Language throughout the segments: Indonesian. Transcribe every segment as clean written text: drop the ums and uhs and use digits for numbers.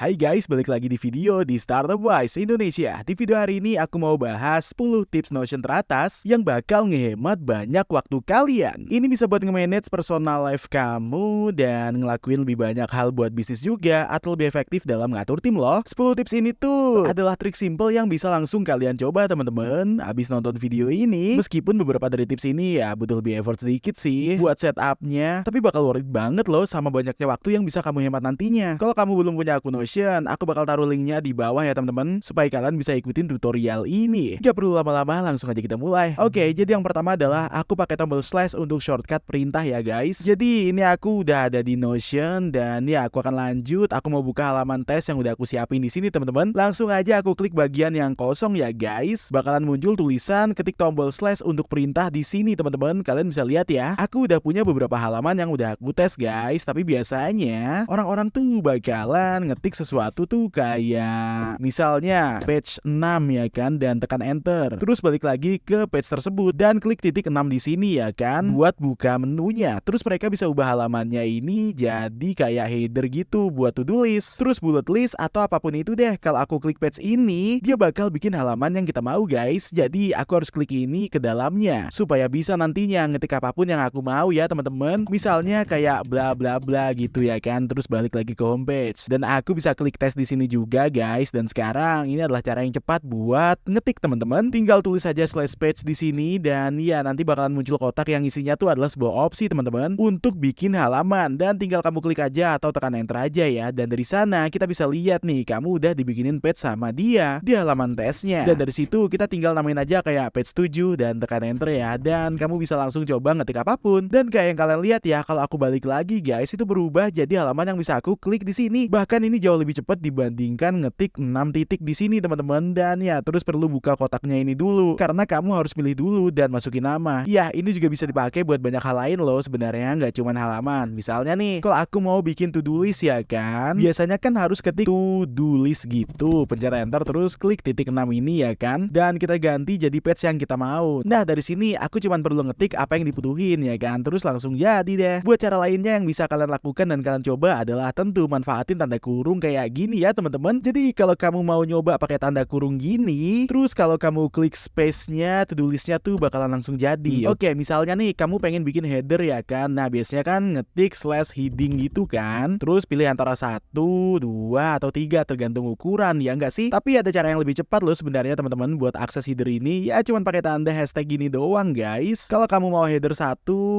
Hai guys, balik lagi di video di Startup Wise Indonesia. Di video hari ini aku mau bahas 10 tips Notion teratas yang bakal ngehemat banyak waktu kalian. Ini bisa buat nge-manage personal life kamu dan ngelakuin lebih banyak hal buat bisnis juga atau lebih efektif dalam ngatur tim loh. 10 tips ini tuh adalah trik simple yang bisa langsung kalian coba teman-teman abis nonton video ini. Meskipun beberapa dari tips ini ya butuh lebih effort sedikit sih buat setupnya, tapi bakal worth it banget loh sama banyaknya waktu yang bisa kamu hemat nantinya. Kalau kamu belum punya akun Notion, aku bakal taruh linknya di bawah ya teman-teman, supaya kalian bisa ikutin tutorial ini. Gak perlu lama-lama, langsung aja kita mulai. Oke, jadi yang pertama adalah aku pakai tombol slash untuk shortcut perintah ya guys. Jadi ini aku udah ada di Notion dan ya aku akan lanjut. Aku mau buka halaman tes yang udah aku siapin di sini teman-teman. Langsung aja aku klik bagian yang kosong ya guys. Bakalan muncul tulisan ketik tombol slash untuk perintah di sini teman-teman. Kalian bisa lihat ya. Aku udah punya beberapa halaman yang udah aku tes guys. Tapi biasanya orang-orang tuh bakalan ngetik sesuatu tuh kayak misalnya page 6 ya kan, dan tekan enter. Terus balik lagi ke page tersebut dan klik titik 6 di sini ya kan buat buka menunya. Terus mereka bisa ubah halamannya ini jadi kayak header gitu buat to-do list, terus bullet list atau apapun itu deh. Kalau aku klik page ini, dia bakal bikin halaman yang kita mau guys. Jadi aku harus klik ini ke dalamnya supaya bisa nantinya ngetik apapun yang aku mau ya teman-teman. Misalnya kayak bla bla bla gitu ya kan. Terus balik lagi ke homepage dan aku bisa klik tes di sini juga guys. Dan sekarang ini adalah cara yang cepat buat ngetik teman-teman. Tinggal tulis aja slash page di sini dan ya nanti bakalan muncul kotak yang isinya tuh adalah sebuah opsi teman-teman untuk bikin halaman, dan tinggal kamu klik aja atau tekan enter aja ya. Dan dari sana kita bisa lihat nih kamu udah dibikinin page sama dia di halaman tesnya. Dan dari situ kita tinggal namain aja kayak page 7 dan tekan enter ya. Dan kamu bisa langsung coba ngetik apapun. Dan kayak yang kalian lihat ya, kalau aku balik lagi guys, itu berubah jadi halaman yang bisa aku klik di sini. Bahkan ini jauh lebih cepat dibandingkan ngetik 6 titik di sini teman-teman. Dan ya terus perlu buka kotaknya ini dulu karena kamu harus pilih dulu dan masukin nama. Ya ini juga bisa dipakai buat banyak hal lain loh sebenarnya, nggak cuma halaman. Misalnya nih, kalau aku mau bikin to-do list ya kan, biasanya kan harus ketik to-do list gitu, pencet enter terus klik titik 6 ini ya kan, dan kita ganti jadi page yang kita mau. Nah dari sini aku cuma perlu ngetik apa yang dibutuhin ya kan, terus langsung jadi deh. Buat cara lainnya yang bisa kalian lakukan dan kalian coba adalah tentu manfaatin tanda kurung kayak gini ya teman-teman. Jadi kalau kamu mau nyoba pakai tanda kurung gini, terus kalau kamu klik space-nya, to-do list-nya tuh bakalan langsung jadi. Oke, misalnya nih kamu pengen bikin header ya kan. Nah, biasanya kan ngetik slash heading gitu kan. Terus pilih antara 1, 2 atau 3 tergantung ukuran ya enggak sih? Tapi ada cara yang lebih cepat loh sebenarnya teman-teman buat akses header ini. Ya cuman pakai tanda hashtag gini doang guys. Kalau kamu mau header 1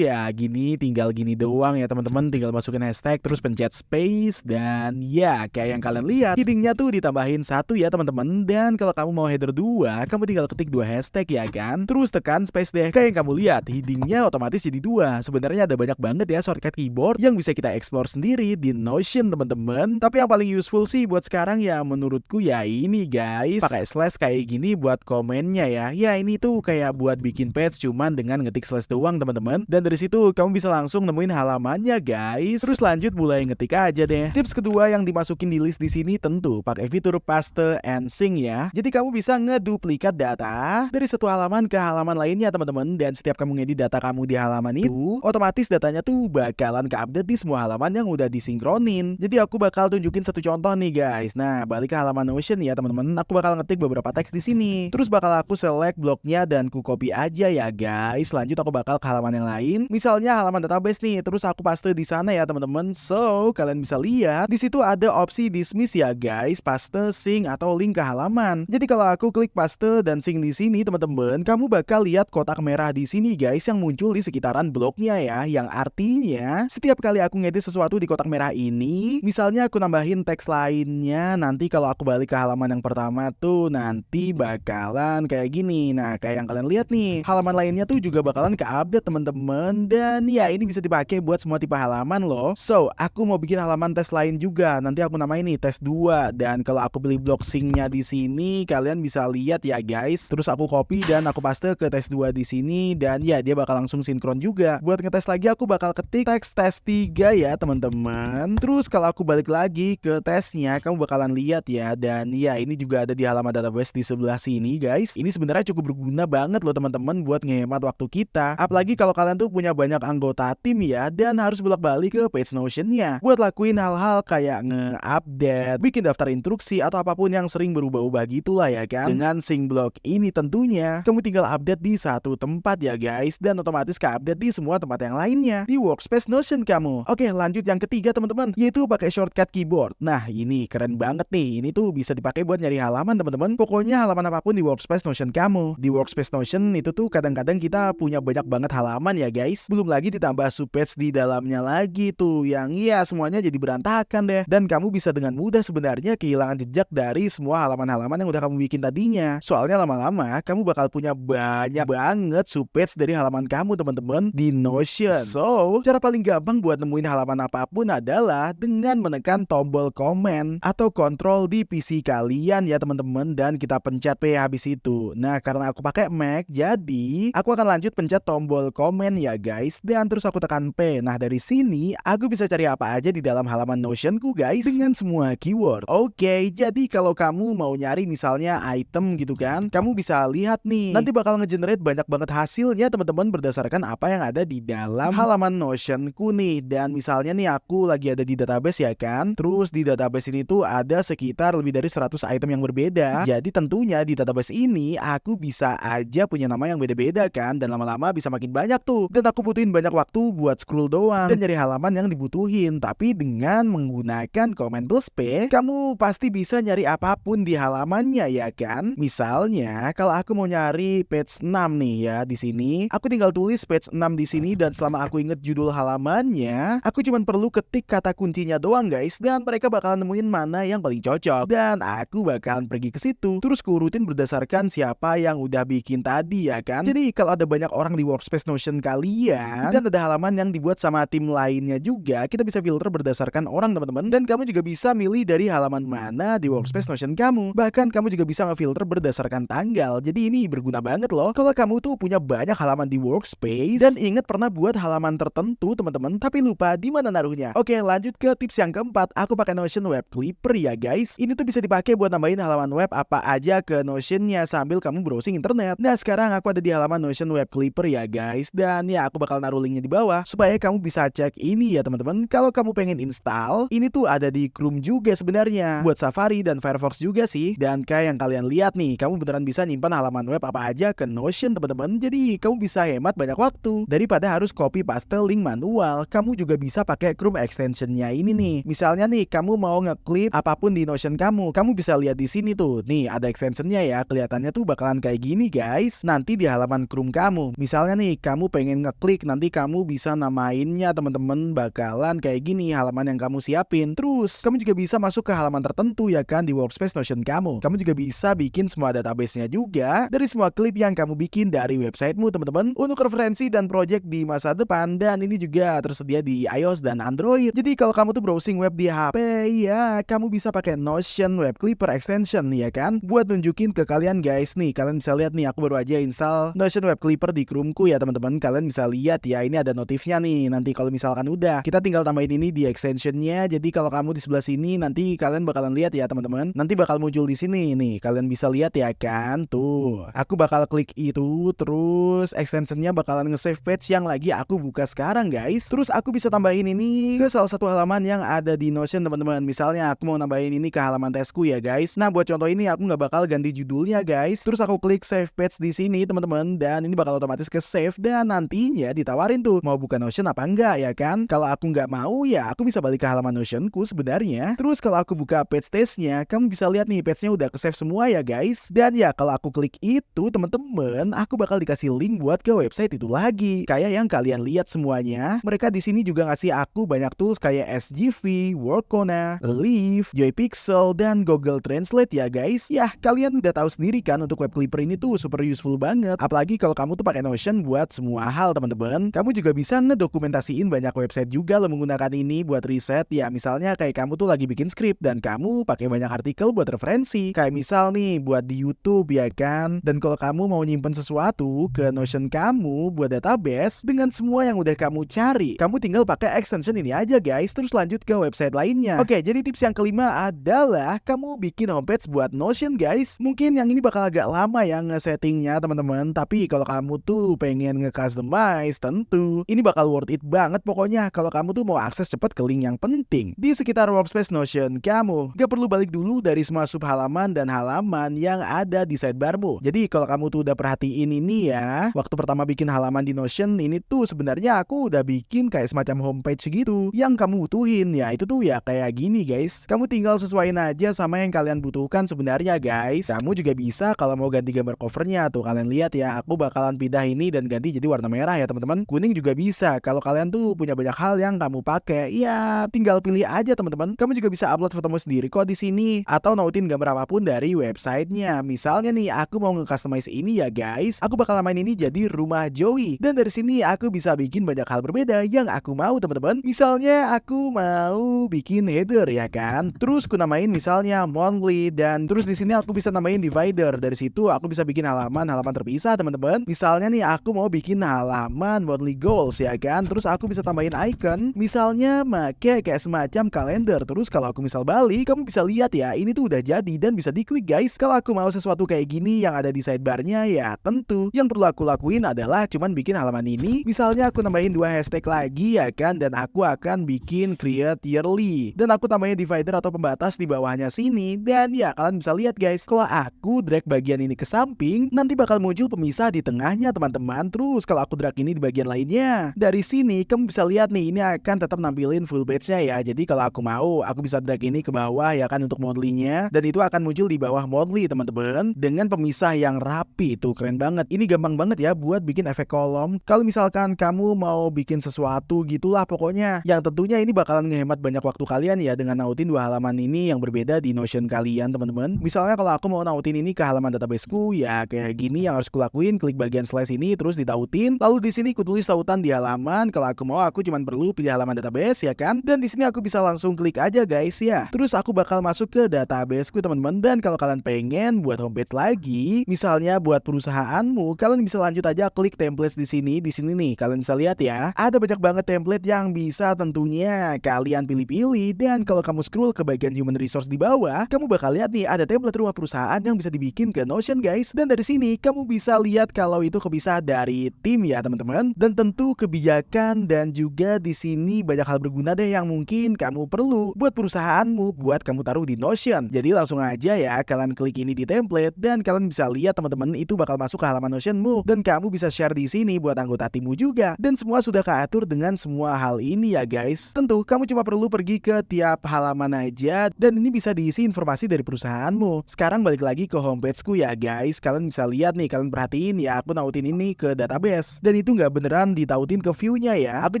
ya gini, tinggal gini doang ya teman-teman. Tinggal masukin hashtag terus pencet space dan ya kayak yang kalian lihat headingnya tuh ditambahin 1 ya teman-teman. Dan kalau kamu mau header 2, kamu tinggal ketik 2 hashtag ya kan. Terus tekan space deh. Kayak yang kamu lihat headingnya otomatis jadi 2. Sebenarnya ada banyak banget ya shortcut keyboard yang bisa kita explore sendiri di Notion teman-teman. Tapi yang paling useful sih buat sekarang ya menurutku ya ini guys, pakai slash kayak gini buat komennya ya. Ya ini tuh kayak buat bikin page cuman dengan ngetik slash doang teman-teman. Dan dari situ kamu bisa langsung nemuin halamannya guys. Terus lanjut mulai ngetik aja deh. Tips kedua yang dimasukin di list di sini tentu pakai fitur paste and sync ya. Jadi kamu bisa ngeduplikat data dari satu halaman ke halaman lainnya teman-teman. Dan setiap kamu ngedit data kamu di halaman itu, otomatis datanya tuh bakalan ke-update di semua halaman yang udah disinkronin. Jadi aku bakal tunjukin satu contoh nih guys. Nah, balik ke halaman Notion ya teman-teman. Aku bakal ngetik beberapa teks di sini. Terus bakal aku select bloknya dan ku copy aja ya guys. Lanjut aku bakal ke halaman yang lain. Misalnya halaman database nih. Terus aku paste di sana ya teman-teman. So, kalian bisa lihat di situ ada opsi dismiss ya guys. Paste, sync atau link ke halaman. Jadi kalau aku klik paste dan sync di sini teman-teman, kamu bakal lihat kotak merah di sini guys yang muncul di sekitaran bloknya ya. Yang artinya setiap kali aku ngedit sesuatu di kotak merah ini, misalnya aku nambahin teks lainnya, nanti kalau aku balik ke halaman yang pertama tuh nanti bakalan kayak gini. Nah, kayak yang kalian lihat nih, halaman lainnya tuh juga bakalan ke-update teman-teman. Dan ya ini bisa dipakai buat semua tipe halaman loh. So, aku mau bikin halaman tes lain juga. Nanti aku namain nih tes 2. Dan kalau aku pilih blok sync-nya di sini, kalian bisa lihat ya guys. Terus aku copy dan aku paste ke tes 2 di sini dan ya dia bakal langsung sinkron juga. Buat ngetes lagi aku bakal ketik teks tes 3 ya teman-teman. Terus kalau aku balik lagi ke tesnya, kamu bakalan lihat ya. Dan ya ini juga ada di halaman database di sebelah sini guys. Ini sebenarnya cukup berguna banget loh teman-teman buat ngehemat waktu kita. Apalagi kalau kalian tuh punya banyak anggota tim ya dan harus bolak-balik ke page Notion-nya buat lakuin hal-hal kayak update, bikin daftar instruksi, atau apapun yang sering berubah-ubah gitulah ya kan. Dengan SyncBlock ini tentunya kamu tinggal update di satu tempat ya guys, dan otomatis ke-update di semua tempat yang lainnya di workspace Notion kamu. Oke, lanjut yang ketiga teman-teman, yaitu pakai shortcut keyboard. Nah, ini keren banget nih. Ini tuh bisa dipakai buat nyari halaman teman-teman. Pokoknya halaman apapun di workspace Notion kamu. Di workspace Notion itu tuh kadang-kadang kita punya banyak banget halaman ya guys. Belum lagi ditambah subpage di dalamnya lagi tuh, yang iya semuanya jadi berantakan deh. Dan kamu bisa dengan mudah sebenarnya kehilangan jejak dari semua halaman-halaman yang udah kamu bikin tadinya. Soalnya lama-lama kamu bakal punya banyak banget subpage dari halaman kamu teman-teman di Notion. So, cara paling gampang buat nemuin halaman apapun adalah dengan menekan tombol komen atau kontrol di PC kalian ya teman-teman, dan kita pencet P habis itu. Nah, karena aku pakai Mac, jadi aku akan lanjut pencet tombol komen ya guys, dan terus aku tekan P. Nah, dari sini aku bisa cari apa aja di dalam halaman Notionku guys dengan semua keyword. Oke, jadi kalau kamu mau nyari misalnya item gitu kan, kamu bisa lihat nih, nanti bakal ngegenerate banyak banget hasilnya teman-teman berdasarkan apa yang ada di dalam halaman Notionku nih. Dan misalnya nih aku lagi ada di database ya kan, terus di database ini tuh ada sekitar lebih dari 100 item yang berbeda. Jadi tentunya di database ini aku bisa aja punya nama yang beda-beda kan, dan lama-lama bisa makin banyak tuh. Dan aku butuhin banyak waktu buat scroll doang dan nyari halaman yang dibutuhin. Tapi dengan menggunakan Command plus P, kamu pasti bisa nyari apapun di halamannya ya kan. Misalnya kalau aku mau nyari page 6 nih ya, di sini aku tinggal tulis page 6 di sini, dan selama aku inget judul halamannya, aku cuma perlu ketik kata kuncinya doang guys, dan mereka bakalan nemuin mana yang paling cocok, dan aku bakalan pergi ke situ terus kurutin berdasarkan siapa yang udah bikin tadi ya kan. Jadi kalau ada banyak orang di workspace Notion kalian dan ada halaman yang dibuat sama tim lainnya juga, kita bisa filter berdasarkan orang teman-teman, dan kamu juga bisa milih dari halaman mana di workspace Notion kamu. Bahkan kamu juga bisa ngefilter berdasarkan tanggal. Jadi ini berguna banget loh kalau kamu tuh punya banyak halaman di workspace dan inget pernah buat halaman tertentu teman-teman tapi lupa di mana naruhnya. Oke, lanjut ke tips yang keempat. Aku pakai Notion Web Clipper ya guys. Ini tuh bisa dipakai buat nambahin halaman web apa aja ke Notionnya sambil kamu browsing internet. Nah, sekarang aku ada di halaman Notion Web Clipper ya guys, dan ya aku bakal naruh linknya di bawah supaya kamu bisa cek ini ya teman-teman. Kalau kamu pengen install, ini tuh ada di Chrome juga sebenarnya, buat Safari dan Firefox juga sih. Dan kayak yang kalian lihat nih, kamu beneran bisa nyimpan halaman web apa aja ke Notion teman-teman. Jadi kamu bisa hemat banyak waktu daripada harus copy paste link manual. Kamu juga bisa pakai Chrome extensionnya ini nih. Misalnya nih kamu mau ngeklip apapun di Notion kamu bisa lihat di sini tuh. Nih ada extensionnya ya, kelihatannya tuh bakalan kayak gini guys. Nanti di halaman Chrome kamu, misalnya nih kamu pengen ngeklik, nanti kamu bisa namainnya teman-teman bakalan kayak gini halaman yang kamu siapin. Terus kamu juga bisa masuk ke halaman tertentu ya kan di workspace Notion kamu. Kamu juga bisa bikin semua database-nya juga dari semua klip yang kamu bikin dari websitemu teman-teman, untuk referensi dan project di masa depan. Dan ini juga tersedia di iOS dan Android. Jadi kalau kamu tuh browsing web di HP ya, kamu bisa pakai Notion Web Clipper extension ya kan, buat nunjukin ke kalian guys. Nih kalian bisa lihat nih, aku baru aja install Notion Web Clipper di Chromeku ya teman-teman. Kalian bisa lihat ya, ini ada notifnya nih. Nanti kalau misalkan udah, kita tinggal tambahin ini di extensionnya. Jadi kalau kamu di sebelah sini nanti kalian bakalan lihat ya teman-teman. Nanti bakal muncul di sini nih, kalian bisa lihat ya kan. Tuh, aku bakal klik itu, terus extensionnya bakalan nge-save page yang lagi aku buka sekarang guys. Terus aku bisa tambahin ini ke salah satu halaman yang ada di Notion teman-teman. Misalnya aku mau nambahin ini ke halaman tesku ya guys. Nah, buat contoh ini aku nggak bakal ganti judulnya guys. Terus aku klik save page di sini teman-teman, dan ini bakal otomatis ke save, dan nantinya ditawarin tuh mau buka Notion apa enggak ya kan. Kalau aku nggak mau ya aku bisa balik ke halaman Notionku sebenarnya. Terus kalau aku buka page testnya, kamu bisa lihat nih page-nya udah ke save semua ya guys. Dan ya kalau aku klik itu teman-teman, aku bakal dikasih link buat ke website itu lagi. Kayak yang kalian lihat semuanya. Mereka di sini juga ngasih aku banyak tools kayak SGV, Workona, Leaf, Joypixel, dan Google Translate ya guys. Ya, kalian udah tahu sendiri kan untuk web clipper ini tuh super useful banget. Apalagi kalau kamu tuh pakai Notion buat semua hal teman-teman. Kamu juga bisa ngedokumentasiin banyak website juga lo menggunakan ini buat riset. Ya, misalnya kayak kamu tuh lagi bikin script dan kamu pakai banyak artikel buat referensi. Kayak misal nih buat di YouTube ya kan. Dan kalau kamu mau nyimpen sesuatu ke Notion kamu buat database dengan semua yang udah kamu cari, kamu tinggal pakai extension ini aja guys. Terus lanjut ke website lainnya. Oke, jadi tips yang kelima adalah kamu bikin homepage buat Notion guys. Mungkin yang ini bakal agak lama ya nge-settingnya teman-teman, tapi kalau kamu tuh pengen nge-customize, tentu ini bakal worth it banget pokoknya kalau kamu tuh mau akses cepat ke link yang penting. Di sekitar workspace Notion kamu. Gak perlu balik dulu dari semua sub halaman dan halaman yang ada di sidebarmu. Jadi kalau kamu tuh udah perhatiin ini ya, waktu pertama bikin halaman di Notion ini tuh sebenarnya aku udah bikin kayak semacam homepage gitu yang kamu butuhin. Ya itu tuh ya kayak gini guys. Kamu tinggal sesuaiin aja sama yang kalian butuhkan sebenarnya guys. Kamu juga bisa kalau mau ganti gambar covernya tuh kalian lihat ya, aku bakalan pindah ini dan ganti jadi warna merah ya teman-teman. Kuning juga bisa. Kalau kalian tuh punya banyak hal yang kamu pakai, ya tinggal pilih aja teman-teman. Kamu juga bisa upload fotomu sendiri kok di sini atau nautin gambar apapun dari websitenya. Misalnya nih aku mau nge-customize ini ya guys. Aku bakal main ini jadi rumah Joey. Dan dari sini aku bisa bikin banyak hal berbeda yang aku mau teman-teman. Misalnya aku mau bikin header ya kan. Terus aku namain misalnya monthly dan terus di sini aku bisa namain divider. Dari situ aku bisa bikin halaman terpisah teman-teman. Misalnya nih aku mau bikin halaman monthly goals ya kan. Terus aku bisa tambahin icon. Misalnya make kayak semacam kalender. Terus kalau aku misal balik, kamu bisa lihat ya, ini tuh udah jadi dan bisa diklik guys. Kalau aku mau sesuatu kayak gini yang ada di sidebarnya, ya tentu yang perlu aku lakuin adalah cuman bikin halaman ini. Misalnya aku nambahin 2 hashtag lagi ya kan, dan aku akan bikin create yearly. Dan aku tambahin divider atau pembatas di bawahnya sini. Dan ya kalian bisa lihat guys, kalau aku drag bagian ini ke samping, nanti bakal muncul pemisah di tengahnya teman-teman. Terus kalau aku drag ini di bagian lainnya, dari sini kamu bisa lihat nih, ini akan tetap nampilin full page-nya ya. Jadi kalau aku mau, aku bisa drag ini ke bawah ya kan untuk monthly-nya, dan itu akan muncul di bawah monthly teman-teman dengan pemisah yang rapi. Tuh keren banget. Ini gampang banget ya buat bikin efek kolom. Kalau misalkan kamu mau bikin sesuatu gitulah pokoknya, yang tentunya ini bakalan ngehemat banyak waktu kalian ya dengan nautin 2 halaman ini yang berbeda di Notion kalian teman-teman. Misalnya kalau aku mau nautin ini ke halaman databaseku, ya kayak gini yang harus kulakuin, klik bagian slash ini terus ditautin. Lalu di sini aku tulis tautan di halaman. Kalau aku mau, aku cuman perlu pilih halaman database ya kan. Dan di sini aku bisa langsung klik aja guys ya. Terus aku bakal masuk ke databaseku teman-teman. Dan kalau kalian pengen buat homepage lagi, misalnya buat perusahaanmu, kalian bisa lanjut aja klik templates di sini. Di sini nih kalian bisa lihat ya, ada banyak banget template yang bisa tentunya kalian pilih-pilih. Dan kalau kamu scroll ke bagian human resource di bawah, kamu bakal lihat nih ada template rumah perusahaan yang bisa dibikin ke Notion guys. Dan dari sini kamu bisa lihat kalau itu kepisah dari tim ya teman-teman. Dan tentu kebijakan dan juga di sini banyak hal berguna deh yang mungkin kamu perlu buat perusahaanmu, buat kamu taruh di Notion. Jadi langsung aja ya kalian klik ini di template dan kalian bisa lihat teman-teman itu bakal masuk ke halaman Notionmu dan kamu bisa share di sini buat anggota timmu juga. Dan semua sudah keatur dengan semua hal ini ya guys. Tentu kamu cuma perlu pergi ke tiap halaman aja dan ini bisa diisi informasi dari perusahaanmu. Sekarang balik lagi ke homepageku ya guys. Kalian bisa lihat nih, kalian perhatiin ya, aku nautin ini ke database dan itu nggak beneran ditautin ke view-nya ya. Aku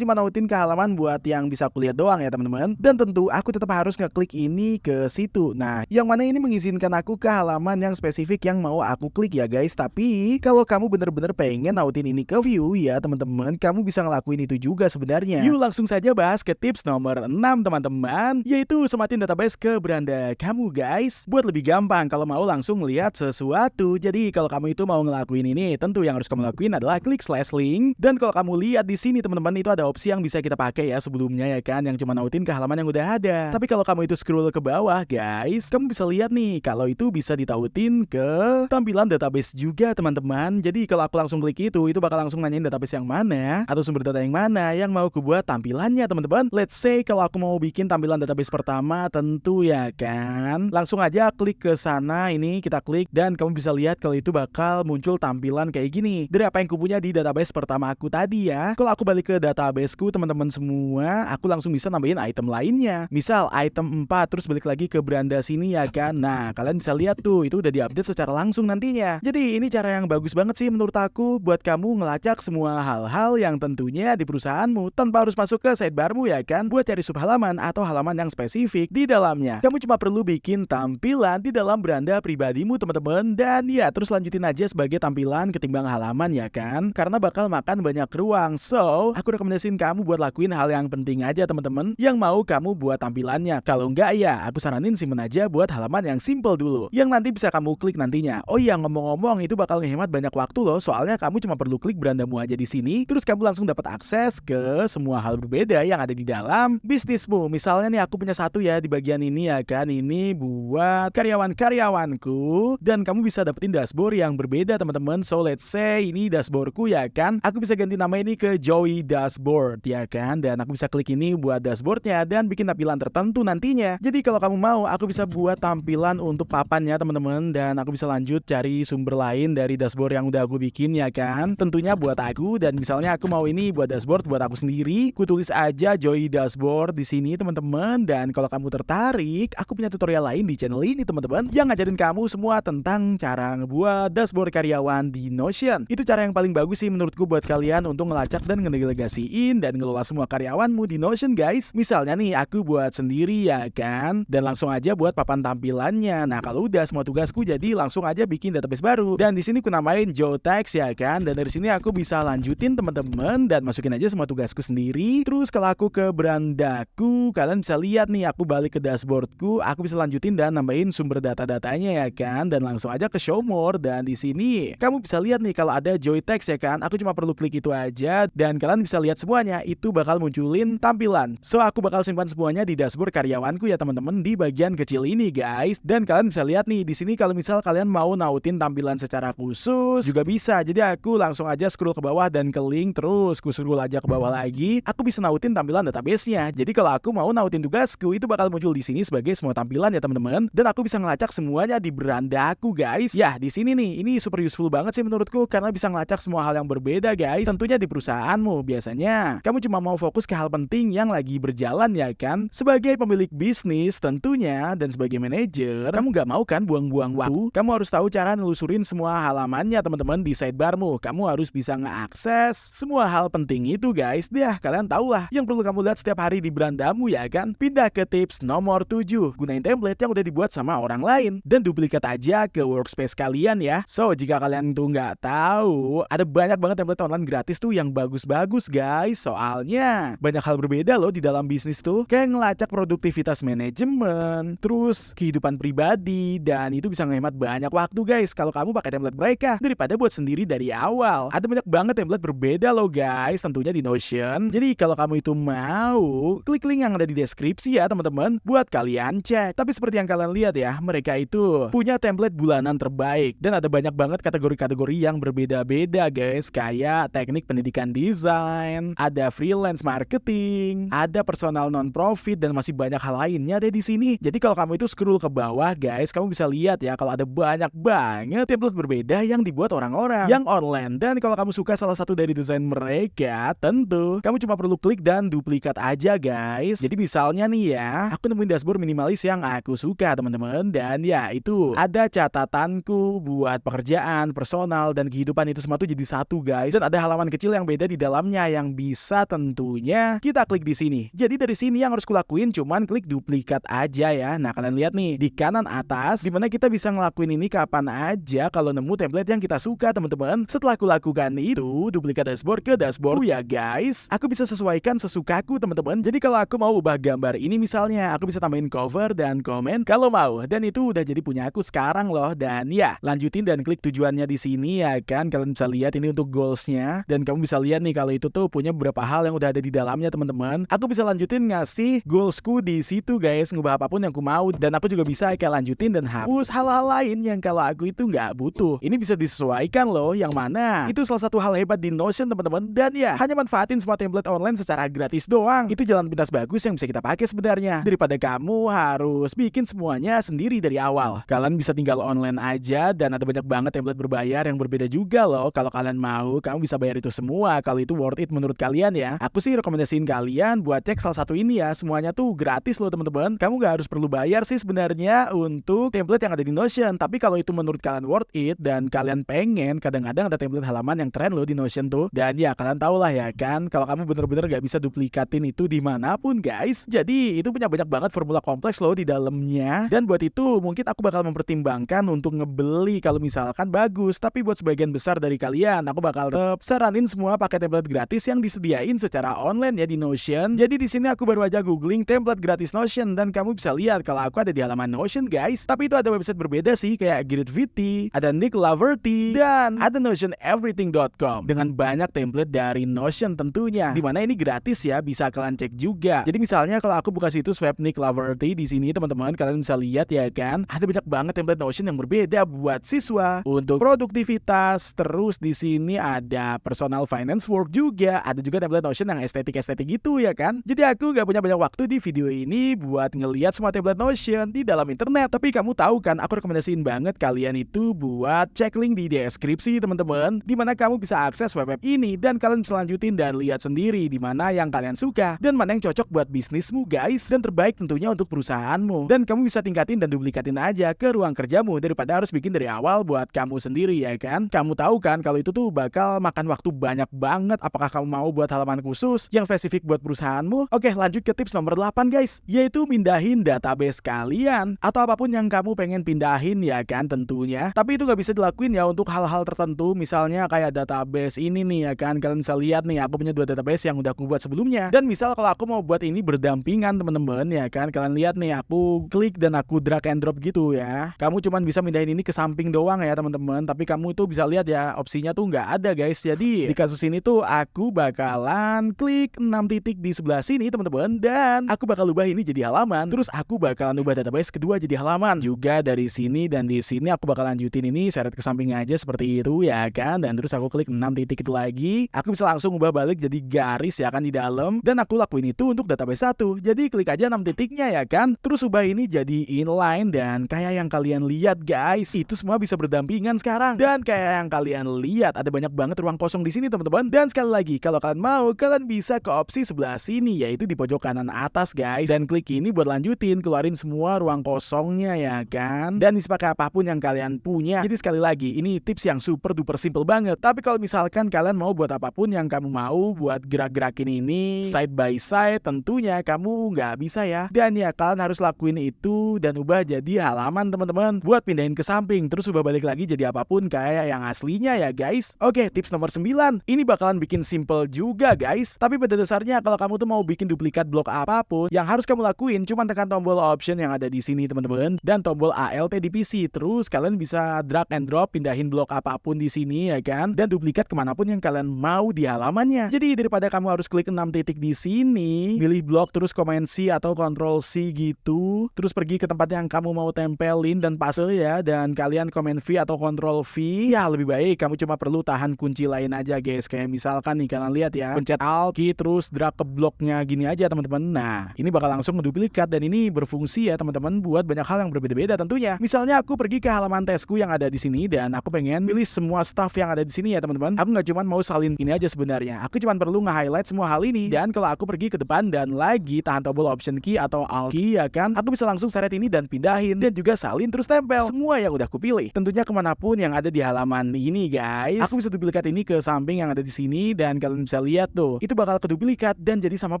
cuma nautin ke halaman buat yang bisa aku lihat doang ya teman-teman. Dan tentu aku tetap harus ngeklik ini ke situ. Nah, yang mana ini mengizinkan aku ke halaman yang spesifik yang mau aku klik ya guys. Tapi kalau kamu bener-bener pengen nautin ini ke view ya teman-teman, kamu bisa ngelakuin itu juga sebenarnya. Yuk langsung saja bahas ke tips nomor 6 teman-teman, yaitu sematin database ke beranda kamu guys. Buat lebih gampang kalau mau langsung lihat sesuatu. Jadi kalau kamu itu mau ngelakuin ini, tentu yang harus kamu lakuin adalah klik slash link. Dan kalau kamu lihat di sini teman-teman, itu ada opsi yang bisa kita pakai ya sebelumnya ya kan, yang cuma nautin ke halaman yang udah ada. Tapi kalau kamu itu scroll ke bawah guys, kamu bisa lihat nih kalau itu bisa ditautin ke tampilan database juga teman-teman. Jadi kalau aku langsung klik itu bakal langsung nanyain database yang mana atau sumber data yang mana yang mau aku buat tampilannya teman-teman. Let's say kalau aku mau bikin tampilan database pertama, tentu ya kan, langsung aja klik ke sana, ini kita klik dan kamu bisa lihat kalau itu bakal muncul tampilan kayak gini dari apa yang kupunya di database pertama aku tadi ya. Kalau aku balik ke databaseku teman-teman semua, aku langsung bisa nambahin item lainnya. Misal item 4 terus balik lagi ke beranda sini ya kan. Nah, kalian bisa lihat tuh itu udah diupdate secara langsung nantinya. Jadi ini cara yang bagus banget sih menurut aku buat kamu ngelacak semua hal-hal yang tentunya di perusahaanmu tanpa harus masuk ke sidebarmu ya kan, buat cari sub halaman atau halaman yang spesifik di dalamnya. Kamu cuma perlu bikin tampilan di dalam beranda pribadimu teman-teman, dan ya terus lanjutin aja sebagai tampilan ketimbang halaman ya kan, karena bakal makan banyak ruang. So, aku rekomendasiin kamu buat lakuin hal yang penting aja teman-teman, yang mau kamu buat tampilannya. Kalau enggak ya aku saranin simpen aja buat halaman yang simple dulu, yang nanti bisa kamu klik nantinya. Oh iya, ngomong-ngomong itu bakal ngehemat banyak waktu loh, soalnya kamu cuma perlu klik berandamu aja di sini, terus kamu langsung dapat akses ke semua hal berbeda yang ada di dalam bisnismu. Misalnya nih aku punya satu ya di bagian ini ya kan, ini buat karyawan-karyawanku dan kamu bisa dapetin dashboard yang berbeda teman-teman. So let's say ini dashboardku ya kan, aku bisa ganti nama ini ke Joey Dashboard ya kan, dan aku bisa klik ini buat dashboardnya dan bikin tampilan tampilan tertentu nantinya. Jadi kalau kamu mau, aku bisa buat tampilan untuk papannya teman-teman, dan aku bisa lanjut cari sumber lain dari dashboard yang udah aku bikin ya kan. Tentunya buat aku, dan misalnya aku mau ini buat dashboard buat aku sendiri, ku tulis aja Joy Dashboard di sini teman-teman. Dan kalau kamu tertarik, aku punya tutorial lain di channel ini teman-teman yang ngajarin kamu semua tentang cara ngebuat dashboard karyawan di Notion. Itu cara yang paling bagus sih menurutku buat kalian untuk ngelacak dan ngedelegasiin dan ngelola semua karyawanmu di Notion guys. Misalnya nih aku buat sendiri ya kan, dan langsung aja buat papan tampilannya. Nah kalau udah semua tugasku jadi langsung aja bikin database baru. Dan di sini aku namain Joe Text ya kan. Dan dari sini aku bisa lanjutin teman-teman dan masukin aja semua tugasku sendiri. Terus kalau aku ke berandaku, kalian bisa lihat nih aku balik ke dashboardku, aku bisa lanjutin dan nambahin sumber data-datanya ya kan. Dan langsung aja ke show more, dan di sini kamu bisa lihat nih kalau ada Joy Text ya kan. Aku cuma perlu klik itu aja dan kalian bisa lihat semuanya. Itu bakal munculin tampilan. So aku bakal simpan semuanya di dashboard karyawanku ya teman-teman di bagian kecil ini guys. Dan kalian bisa lihat nih di sini kalau misal kalian mau nautin tampilan secara khusus juga bisa. Jadi aku langsung aja scroll ke bawah dan ke link, terus ku scroll aja ke bawah lagi. Aku bisa nautin tampilan database-nya. Jadi kalau aku mau nautin tugasku itu bakal muncul di sini sebagai semua tampilan ya teman-teman. Dan aku bisa ngelacak semuanya di berandaku guys. Ya di sini nih ini super useful banget sih menurutku karena bisa ngelacak semua hal yang berbeda guys. Tentunya di perusahaanmu biasanya kamu cuma mau fokus ke hal penting yang lagi berjalan ya kan. Sebagai pemilik bisnis tentunya dan sebagai manajer, kamu gak mau kan buang-buang waktu. Kamu harus tahu cara nelusurin semua halamannya teman-teman di sidebarmu. Kamu harus bisa ngeakses semua hal penting itu guys. Dia kalian tahu lah yang perlu kamu lihat setiap hari di berandamu ya kan. Pindah ke tips nomor 7. Gunain template yang udah dibuat sama orang lain dan duplikat aja ke workspace kalian ya. So jika kalian tuh nggak tahu, ada banyak banget template online gratis tuh yang bagus-bagus guys. Soalnya banyak hal berbeda loh di dalam bisnis tuh. Kayak ngelacak produktivitas manajemen, terus kehidupan pribadi, dan itu bisa ngehemat banyak waktu guys kalau kamu pakai template mereka daripada buat sendiri dari awal. Ada banyak banget template berbeda loh guys, tentunya di Notion. Jadi kalau kamu itu mau, klik link yang ada di deskripsi ya teman-teman buat kalian cek. Tapi seperti yang kalian lihat ya, mereka itu punya template bulanan terbaik dan ada banyak banget kategori-kategori yang berbeda-beda guys. Kayak teknik pendidikan desain, ada freelance marketing, ada personal non-profit, dan masih banyak hal lainnya deh di sini. Jadi kalau kamu itu scroll ke bawah guys, kamu bisa lihat ya kalau ada banyak banget template berbeda yang dibuat orang-orang yang online. Dan kalau kamu suka salah satu dari desain mereka, tentu kamu cuma perlu klik dan duplikat aja guys. Jadi misalnya nih ya, aku nemuin dashboard minimalis yang aku suka teman-teman, dan ya itu ada catatanku buat pekerjaan, personal, dan kehidupan itu semua tuh jadi satu guys. Dan ada halaman kecil yang beda di dalamnya yang bisa tentunya kita klik di sini. Jadi dari sini yang harus kulakuin cuman klik duplikat aja ya. Nah kalian lihat nih di kanan atas dimana kita bisa ngelakuin ini kapan aja kalau nemu template yang kita suka teman-teman. Setelah aku lakukan itu, duplikat dashboard ke dashboard ya guys, aku bisa sesuaikan sesukaku teman-teman. Jadi kalau aku mau ubah gambar ini misalnya, aku bisa tambahin cover dan komen kalau mau, dan itu udah jadi punya aku sekarang loh. Dan ya lanjutin dan klik tujuannya di sini ya kan. Kalian bisa lihat ini untuk goalsnya, dan kamu bisa lihat nih kalau itu tuh punya beberapa hal yang udah ada di dalamnya teman-teman. Aku bisa lanjutin ngasih goalsku di situ guys, ngubah apapun yang aku mau, dan aku juga bisa kayak lanjutin dan hapus hal-hal lain yang kalau aku itu nggak butuh. Ini bisa disesuaikan loh, yang mana itu salah satu hal hebat di Notion teman-teman. Dan ya hanya manfaatin semua template online secara gratis doang. Itu jalan pintas bagus yang bisa kita pakai sebenarnya, daripada kamu harus bikin semuanya sendiri dari awal. Kalian bisa tinggal online aja, dan ada banyak banget template berbayar yang berbeda juga loh. Kalau kalian mau, kamu bisa bayar itu semua kalau itu worth it menurut kalian ya. Aku sih rekomendasiin kalian buat cek salah satu ini ya. Semuanya tuh gratis loh teman-teman. Kamu gak harus perlu bayar sih sebenarnya untuk template yang ada di Notion. Tapi kalau itu menurut kalian worth it dan kalian pengen, kadang-kadang ada template halaman yang keren loh di Notion tuh. Dan ya kalian tau lah ya kan, kalau kamu bener-bener gak bisa duplikatin itu dimanapun guys. Jadi itu punya banyak banget formula kompleks loh di dalamnya. Dan buat itu mungkin aku bakal mempertimbangkan untuk ngebeli kalau misalkan bagus. Tapi buat sebagian besar dari kalian, aku bakal tetap saranin semua pakai template gratis yang disediain secara online ya di Notion. Jadi di sini aku baru aja googling template gratis Notion, dan kamu bisa lihat kalau aku ada di halaman Notion guys. Tapi itu ada website berbeda sih, kayak Gridvity, ada Nick Laverty, dan ada notioneverything.com dengan banyak template dari Notion tentunya. Dimana ini gratis ya, bisa kalian cek juga. Jadi misalnya kalau aku buka situs web Nick Laverty di sini teman-teman, kalian bisa lihat ya kan, ada banyak banget template Notion yang berbeda buat siswa, untuk produktivitas. Terus di sini ada personal finance work juga, ada juga template Notion yang estetik gitu ya kan. Jadi aku gak punya banyak waktu di video ini buat ngelihat semua template Notion di dalam internet. Tapi kamu tahu kan, aku rekomendasiin banget kalian itu buat cek link di deskripsi teman-teman, dimana kamu bisa akses web ini dan kalian bisa lanjutin dan lihat sendiri di mana yang kalian suka dan mana yang cocok buat bisnismu guys, dan terbaik tentunya untuk perusahaanmu. Dan kamu bisa tingkatin dan duplikatin aja ke ruang kerjamu daripada harus bikin dari awal buat kamu sendiri ya kan. Kamu tahu kan kalau itu tuh bakal makan waktu banyak banget. Apakah kamu mau buat halaman khusus yang spesifik buat perusahaanmu? Oke, lanjut ke tips nomor 8 guys, yaitu pindahin database kalian atau apapun yang kamu pengen pindahin ya kan tentunya. Tapi itu nggak bisa dilakuin ya untuk hal-hal tertentu, misalnya kayak database ini nih ya kan. Kalian bisa lihat nih, aku punya 2 database yang udah aku buat sebelumnya. Dan misal kalau aku mau buat ini berdampingan teman-teman ya kan, kalian lihat nih, aku klik dan aku drag and drop gitu ya. Kamu cuman bisa mindahin ini ke samping doang ya teman-teman, tapi kamu itu bisa lihat ya opsinya tuh nggak ada guys. Jadi di kasus ini tuh aku bakalan klik 6 titik di sebelah sini teman-teman, dan aku bakal ubah ini jadi halaman. Terus aku bakalan ubah database kedua jadi halaman juga dari sini, dan di sini aku bakal lanjutin ini seret ke samping aja seperti itu ya kan. Dan terus aku klik 6 titik itu lagi, aku bisa langsung ubah balik jadi garis ya kan di dalam, dan aku lakuin itu untuk database 1. Jadi klik aja 6 titiknya ya kan, terus ubah ini jadi inline, dan kayak yang kalian lihat guys, itu semua bisa berdampingan sekarang. Dan kayak yang kalian lihat, ada banyak banget ruang kosong di sini teman-teman. Dan sekali lagi, kalau kalian mau, kalian bisa ke opsi sebelah sini, yaitu di pojok kanan atas guys, dan klik ini buat lanjutin, keluarin semua ruang kosongnya ya kan, dan isi pakai apapun yang kalian punya. Jadi sekali lagi, ini tips yang super duper simple banget. Tapi kalau misalkan kalian mau buat apapun yang kamu mau, buat gerak-gerakin ini side by side, tentunya kamu nggak bisa ya. Dan ya kalian harus lakuin itu dan ubah jadi halaman teman-teman, buat pindahin ke samping, terus ubah balik lagi jadi apapun kayak yang aslinya ya guys. Oke, tips nomor 9. Ini bakalan bikin simple juga guys, tapi pada dasarnya kalau kamu tuh mau bikin duplikat blok apapun, yang harus kamu lakuin cuma tekan tombol option yang ada di sini teman-teman, dan tombol Alt di PC. Terus kalian bisa drag and drop, pindahin blok apapun di sini ya kan, dan duplikat kemanapun yang kalian mau di halamannya. Jadi daripada kamu harus klik 6 titik di sini, pilih blok terus Command C atau Control C gitu, terus pergi ke tempat yang kamu mau tempelin dan paste ya, dan kalian Command V atau Control V, ya lebih baik kamu cuma perlu tahan kunci lain aja guys. Kayak misalkan nih, kalian lihat ya, pencet Alt key terus drag ke bloknya gini aja teman-teman. Nah, ini bakal langsung menduplikat, dan ini berfungsi ya teman-teman buat banyak hal yang berbeda-beda tentunya. Misalnya aku pergi ke halaman tesku yang ada di sini, dan aku pengen pilih semua staff yang ada di sini ya teman-teman. Aku nggak cuma mau salin ini aja sebenarnya, aku cuma perlu nge-highlight semua hal ini. Dan kalau aku pergi ke depan dan lagi tahan tombol Option key atau Alt key ya kan, aku bisa langsung seret ini dan pindahin, dan juga salin terus tempel semua yang udah aku pilih, tentunya kemanapun yang ada di halaman ini guys. Aku bisa duplikat ini ke samping yang ada di sini, dan kalian bisa lihat tuh, itu bakal keduplikat dan jadi sama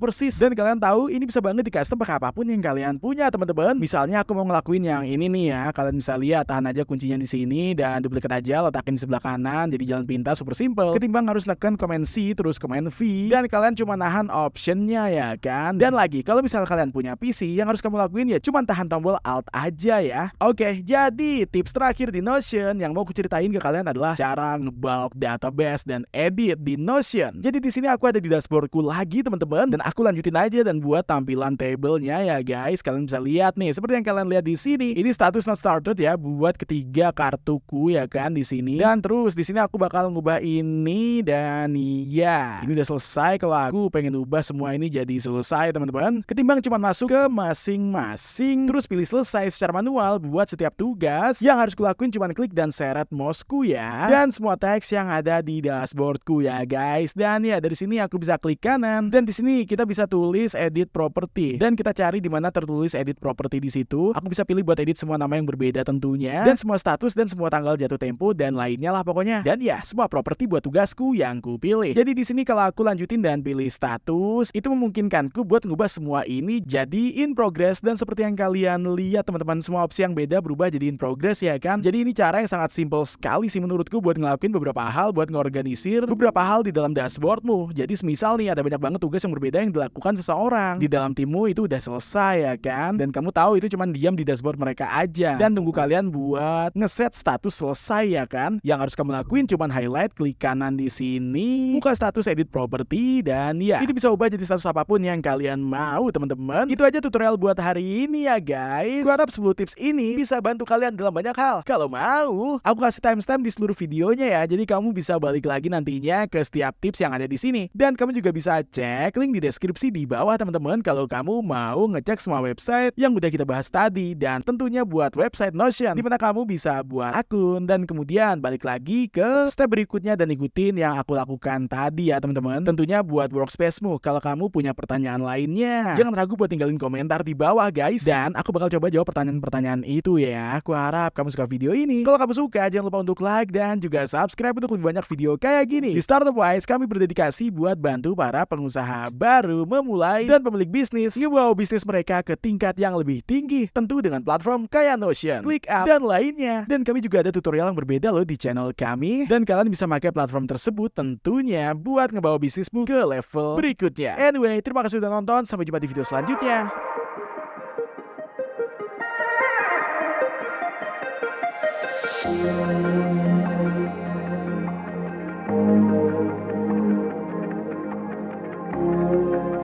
persis. Dan kalian tahu ini bisa banget di custom pakai apapun yang kalian punya teman-teman. Misalnya aku mau ngelakuin yang ini nih ya, kalian bisa lihat, tahan aja kuncinya di sini dan duplikat aja, letakin di sebelah kanan, jadi jalan pintas super simple, ketimbang harus neken Command C terus Command V, dan kalian cuma nahan optionnya ya kan. Dan lagi, kalau misal kalian punya PC, yang harus kamu lakuin ya cuma tahan tombol Alt aja ya. Oke, jadi tips terakhir di Notion yang mau aku ceritain ke kalian adalah cara ngebulk database dan edit di Notion. Jadi di sini aku ada di dashboardku lagi teman-teman, dan aku lanjutin aja dan buat tampilan tabelnya ya guys. Kalian bisa lihat nih, seperti yang kalian lihat di sini, ini status not started ya buat ketiga kartuku ya kan di sini. Dan terus di sini aku bakal ngubah ini, dan ya ini udah selesai. Kalau aku pengen ubah semua ini jadi selesai teman-teman, ketimbang cuma masuk ke masing-masing terus pilih selesai secara manual. Buat setiap tugas yang harus kulakuin cuma klik dan seret mouseku ya, dan semua teks yang ada di dashboardku ya guys. Dan ya dari sini aku bisa klik kanan, dan di sini kita bisa tulis edit property, dan kita cari di mana tertulis edit property. Di situ aku bisa pilih buat edit semua nama yang berbeda tentunya, dan semua status dan semua tanggal jatuh tempo dan lainnya lah pokoknya. Dan ya semua properti buat tugasku yang ku pilih. Jadi di sini kalau aku lanjutin dan pilih status, itu memungkinkanku buat ngubah semua ini jadi in progress. Dan seperti yang kalian lihat teman-teman, semua opsi yang beda berubah jadi in progress ya kan. Jadi ini cara yang sangat simple sekali sih menurutku buat ngelakuin beberapa hal, buat ngorganisir beberapa hal di dalam dashboardmu. Jadi semisal nih ada banyak banget tugas yang berbeda yang dilakukan seseorang di dalam timmu, itu udah selesai ya kan, dan kamu tahu itu cuma diam di dashboard mereka aja, dan tunggu kalian buat ngeset status selesai ya kan. Yang harus kamu lakuin cuma highlight, klik kanan di sini, buka status edit property, dan ya itu bisa ubah jadi status apapun yang kalian mau teman-teman. Itu aja tutorial buat hari ini ya guys. Gua harap 10 tips ini bisa bantu kalian dalam banyak hal. Kalau mau, aku kasih timestamp di seluruh videonya ya, jadi kamu bisa balik lagi nantinya ke setiap tips yang ada di sini. Dan kamu juga bisa cek link di deskripsi di bawah teman-teman. teman-teman kalau kamu mau ngecek semua website yang udah kita bahas tadi, dan tentunya buat website Notion dimana kamu bisa buat akun dan kemudian balik lagi ke step berikutnya dan ikutin yang aku lakukan tadi ya teman-teman. Tentunya buat workspace-mu, kalau kamu punya pertanyaan lainnya, jangan ragu buat tinggalin komentar di bawah guys, dan aku bakal coba jawab pertanyaan-pertanyaan itu ya. Aku harap kamu suka video ini. Kalau kamu suka, jangan lupa untuk like dan juga subscribe untuk lebih banyak video kayak gini. Di Startup Wise, kami berdedikasi buat bantu para pengusaha baru memulai dan pemilik bisnis ngebawa bisnis mereka ke tingkat yang lebih tinggi, tentu dengan platform kayak Notion, ClickUp, dan lainnya. Dan kami juga ada tutorial yang berbeda loh di channel kami, dan kalian bisa pakai platform tersebut tentunya buat ngebawa bisnismu ke level berikutnya. Anyway, terima kasih sudah nonton, sampai jumpa di video selanjutnya. Thank you.